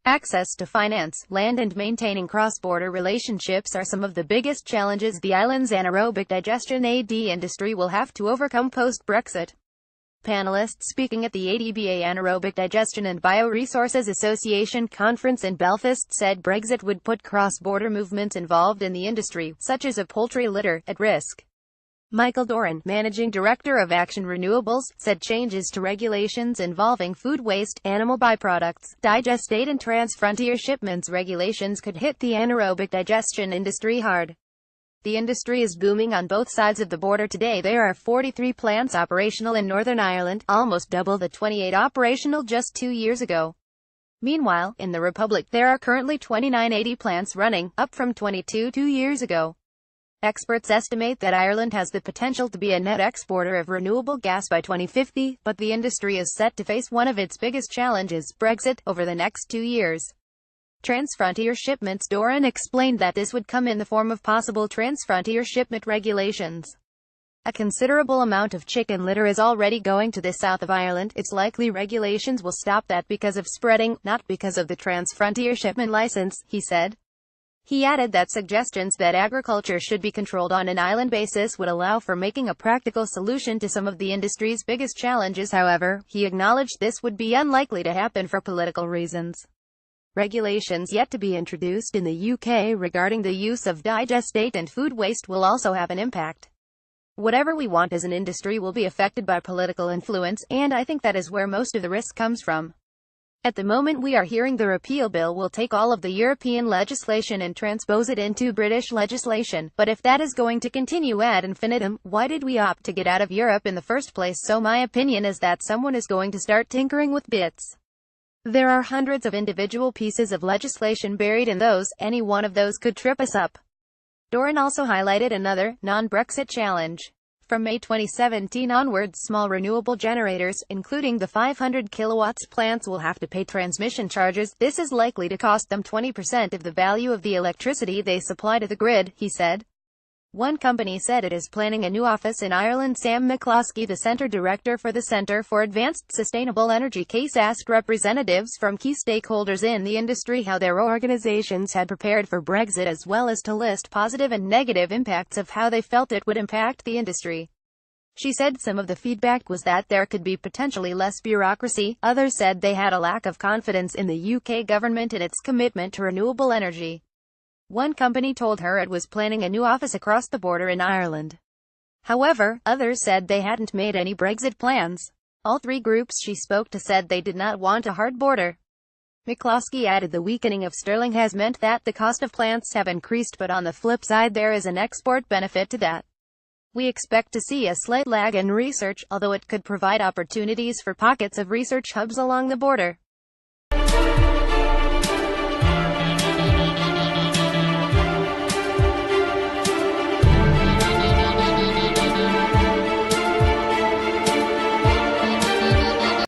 Access to finance, land and maintaining cross-border relationships are some of the biggest challenges the island's anaerobic digestion industry will have to overcome post-Brexit. Panelists speaking at the ADBA Anaerobic Digestion and Bioresources Association conference in Belfast said Brexit would put cross-border movements involved in the industry, such as a poultry litter, at risk. Michael Doran, managing director of Action Renewables, said changes to regulations involving food waste, animal byproducts, digestate and trans-frontier shipments regulations could hit the anaerobic digestion industry hard. The industry is booming on both sides of the border today. There are 43 plants operational in Northern Ireland, almost double the 28 operational just 2 years ago. Meanwhile, in the Republic, there are currently 2980 plants running, up from 22 2 years ago. Experts estimate that Ireland has the potential to be a net exporter of renewable gas by 2050, but the industry is set to face one of its biggest challenges, Brexit, over the next 2 years. Transfrontier shipments. Doran explained that this would come in the form of possible transfrontier shipment regulations. A considerable amount of chicken litter is already going to the south of Ireland. It's likely regulations will stop that because of spreading, not because of the transfrontier shipment license, he said. He added that suggestions that agriculture should be controlled on an island basis would allow for making a practical solution to some of the industry's biggest challenges. However, he acknowledged this would be unlikely to happen for political reasons. Regulations yet to be introduced in the UK regarding the use of digestate and food waste will also have an impact. Whatever we want as an industry will be affected by political influence, and I think that is where most of the risk comes from. At the moment we are hearing the repeal bill will take all of the European legislation and transpose it into British legislation, but if that is going to continue ad infinitum, why did we opt to get out of Europe in the first place? So my opinion is that someone is going to start tinkering with bits. There are hundreds of individual pieces of legislation buried in those, any one of those could trip us up. Doran also highlighted another, non-Brexit challenge. From May 2017 onwards, small renewable generators, including the 500 kilowatts plants, will have to pay transmission charges. This is likely to cost them 20% of the value of the electricity they supply to the grid, he said. One company said it is planning a new office in Ireland. Sam McCloskey, the Centre Director for the Centre for Advanced Sustainable Energy case, asked representatives from key stakeholders in the industry how their organizations had prepared for Brexit, as well as to list positive and negative impacts of how they felt it would impact the industry. She said some of the feedback was that there could be potentially less bureaucracy. Others said they had a lack of confidence in the UK government and its commitment to renewable energy. One company told her it was planning a new office across the border in Ireland. However, others said they hadn't made any Brexit plans. All three groups she spoke to said they did not want a hard border. McCloskey added the weakening of sterling has meant that the cost of plants have increased, but on the flip side there is an export benefit to that. We expect to see a slight lag in research, although it could provide opportunities for pockets of research hubs along the border.